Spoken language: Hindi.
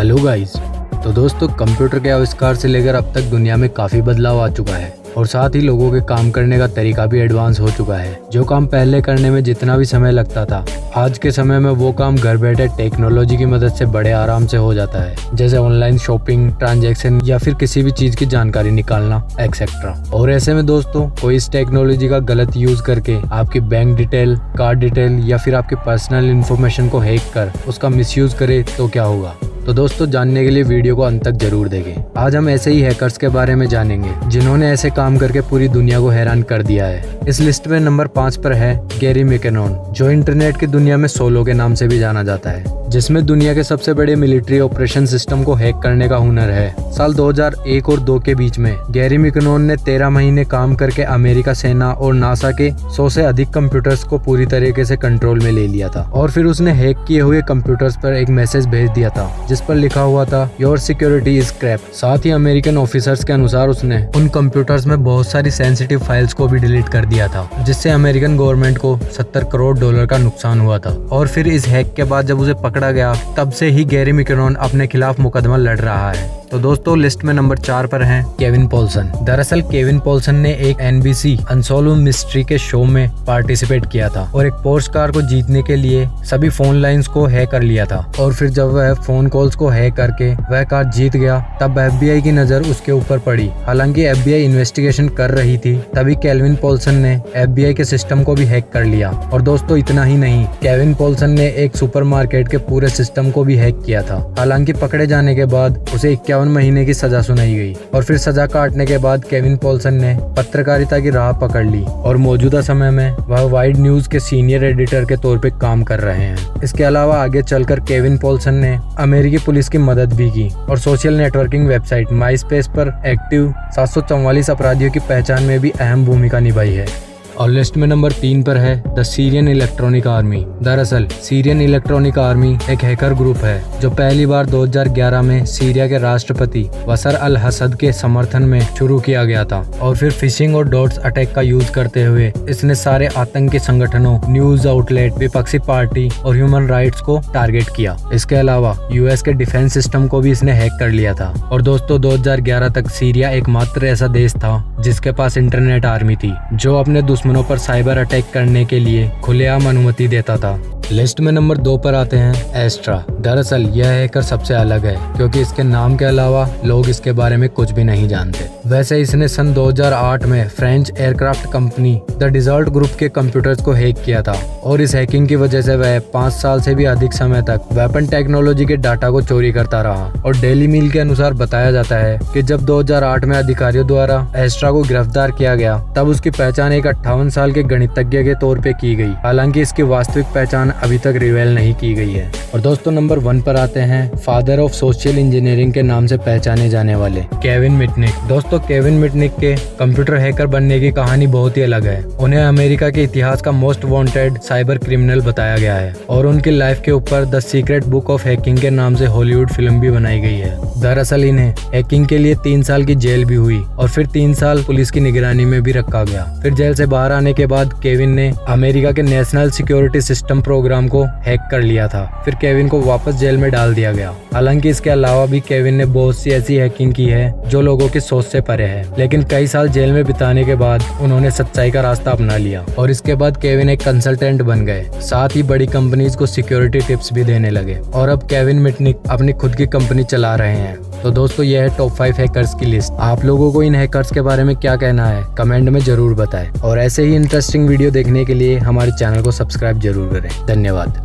Hello guys. तो दोस्तों, कंप्यूटर के आविष्कार से लेकर अब तक दुनिया में काफ़ी बदलाव आ चुका है और साथ ही लोगों के काम करने का तरीका भी एडवांस हो चुका है। जो काम पहले करने में जितना भी समय लगता था, आज के समय में वो काम घर बैठे टेक्नोलॉजी की मदद से बड़े आराम से हो जाता है, जैसे ऑनलाइन शॉपिंग, ट्रांजैक्शन या फिर किसी भी चीज़ की जानकारी निकालना एक्सेट्रा। और ऐसे में दोस्तों, कोई इस टेक्नोलॉजी का गलत यूज़ करके आपकी बैंक डिटेल, कार्ड डिटेल या फिर आपकी पर्सनल इन्फॉर्मेशन को हैक कर उसका मिसयूज करे तो क्या होगा। तो दोस्तों, जानने के लिए वीडियो को अंत तक जरूर देखें। आज हम ऐसे ही हैकर्स के बारे में जानेंगे जिन्होंने ऐसे काम करके पूरी दुनिया को हैरान कर दिया है। इस लिस्ट में नंबर 5 पर है गैरी मैकेनोन, जो इंटरनेट की दुनिया में सोलो के नाम से भी जाना जाता है, जिसमें दुनिया के सबसे बड़े मिलिट्री ऑपरेशन सिस्टम को हैक करने का हुनर है। साल 2001 और 2 के बीच में गैरी मैकेनोन ने 13 महीने काम करके अमेरिका सेना और नासा के 100 से अधिक कंप्यूटर्स को पूरी तरीके से कंट्रोल में ले लिया था। और फिर उसने हैक किए हुए कंप्यूटर्स पर एक मैसेज भेज दिया था जिस पर लिखा हुआ था योर सिक्योरिटी इज क्रैप्ड। साथ ही अमेरिकन ऑफिसर्स के अनुसार उसने उन कंप्यूटर्स में बहुत सारी सेंसिटिव फाइल्स को भी डिलीट कर दिया था, जिससे अमेरिकन गवर्नमेंट को $70 करोड़ का नुकसान हुआ था। और फिर इस हैक के बाद जब उसे पकड़ा गया, तब से ही गैरी मैकेनोन अपने खिलाफ मुकदमा लड़ रहा है। तो दोस्तों, लिस्ट में नंबर 4 पर हैं केविन पॉल्सन। दरअसल केविन पॉल्सन ने एक NBC अनसॉल्व्ड मिस्ट्री के शो में पार्टिसिपेट किया था और एक पोर्श कार को जीतने के लिए सभी फोन लाइंस को हैक कर लिया था। और फिर जब वह फोन कॉल्स को हैक करके वह कार जीत गया, तब FBI की नजर उसके ऊपर पड़ी। हालांकि FBI इन्वेस्टिगेशन कर रही थी, तभी केविन पॉल्सन ने FBI के सिस्टम को भी हैक कर लिया। और दोस्तों, इतना ही नहीं, केविन पॉल्सन ने एक सुपरमार्केट के पूरे सिस्टम को भी हैक किया था। हालांकि पकड़े जाने के बाद उसे 51 महीने की सजा सुनाई गई। और फिर सजा काटने के बाद केविन पॉल्सन ने पत्रकारिता की राह पकड़ ली और मौजूदा समय में वह वाइड न्यूज के सीनियर एडिटर के तौर पे काम कर रहे हैं। इसके अलावा आगे चलकर केविन पॉल्सन ने अमेरिकी पुलिस की मदद भी की और सोशल नेटवर्किंग वेबसाइट माईस्पेस पर एक्टिव 744 अपराधियों की पहचान में भी अहम भूमिका निभाई है। और लिस्ट में नंबर 3 पर है द सीरियन इलेक्ट्रॉनिक आर्मी। दरअसल सीरियन इलेक्ट्रॉनिक आर्मी एक हैकर ग्रुप है जो पहली बार 2011 में सीरिया के राष्ट्रपति बशर अल असद के समर्थन में शुरू किया गया था। और फिर फिशिंग और डॉट्स अटैक का यूज करते हुए इसने सारे आतंकी संगठनों, न्यूज आउटलेट, विपक्षी पार्टी और ह्यूमन राइट्स को टारगेट किया। इसके अलावा US के डिफेंस सिस्टम को भी इसने हैक कर लिया था। और दोस्तों, 2011 तक सीरिया एकमात्र ऐसा देश था जिसके पास इंटरनेट आर्मी थी जो अपने दुश्मनों पर साइबर अटैक करने के लिए खुलेआम अनुमति देता था। लिस्ट में नंबर 2 पर आते हैं एस्ट्रा। दरअसल यह हैकर सबसे अलग है क्योंकि इसके नाम के अलावा लोग इसके बारे में कुछ भी नहीं जानते। वैसे इसने सन 2008 में French aircraft company the Dassault group के कंप्यूटर्स को हैक किया था और इस हैकिंग की वजह से वह 5 साल से भी अधिक समय तक वेपन टेक्नोलॉजी के डाटा को चोरी करता रहा। और डेली मील के अनुसार बताया जाता है कि जब 2008 में अधिकारियों द्वारा एस्ट्रा को गिरफ्तार किया गया, तब उसकी पहचान एक 58 साल के गणितज्ञ के तौर पे की गई। हालांकि इसकी वास्तविक पहचान अभी तक रिवील नहीं की गई है। और दोस्तों, नंबर 1 पर आते हैं फादर ऑफ सोशल इंजीनियरिंग के नाम से पहचाने जाने वाले केविन मिटनिक। दोस्तों, केविन मिटनिक के कंप्यूटर हैकर बनने की कहानी बहुत ही अलग है। उन्हें अमेरिका के इतिहास का मोस्ट वांटेड साइबर क्रिमिनल बताया गया है और उनकी लाइफ के ऊपर the secret book of hacking के नाम से हॉलीवुड फिल्म भी बनाई गई है। दरअसल इन्हें हैकिंग के लिए 3 साल की जेल भी हुई और फिर 3 साल पुलिस की निगरानी में भी रखा गया। फिर जेल से बाहर आने के बाद केविन ने अमेरिका के नेशनल सिक्योरिटी सिस्टम प्रोग्राम को हैक कर लिया था। फिर केविन को वापस जेल में डाल दिया गया। हालांकि इसके अलावा भी केविन ने बहुत सी ऐसी हैकिंग की है जो लोगों की सोच से परे है, लेकिन कई साल जेल में बिताने के बाद उन्होंने सच्चाई का रास्ता अपना लिया और इसके बाद केविन एक कंसल्टेंट बन गए। साथ ही बड़ी कंपनीज को सिक्योरिटी टिप्स भी देने लगे और अब केविन मिटनिक अपनी खुद की कंपनी चला रहे हैं। तो दोस्तों, यह है टॉप 5 हैकर्स की लिस्ट। आप लोगों को इन हैकर्स के बारे में क्या कहना है, कमेंट में जरूर बताएं। और ऐसे ही इंटरेस्टिंग वीडियो देखने के लिए हमारे चैनल को सब्सक्राइब जरूर करें। धन्यवाद।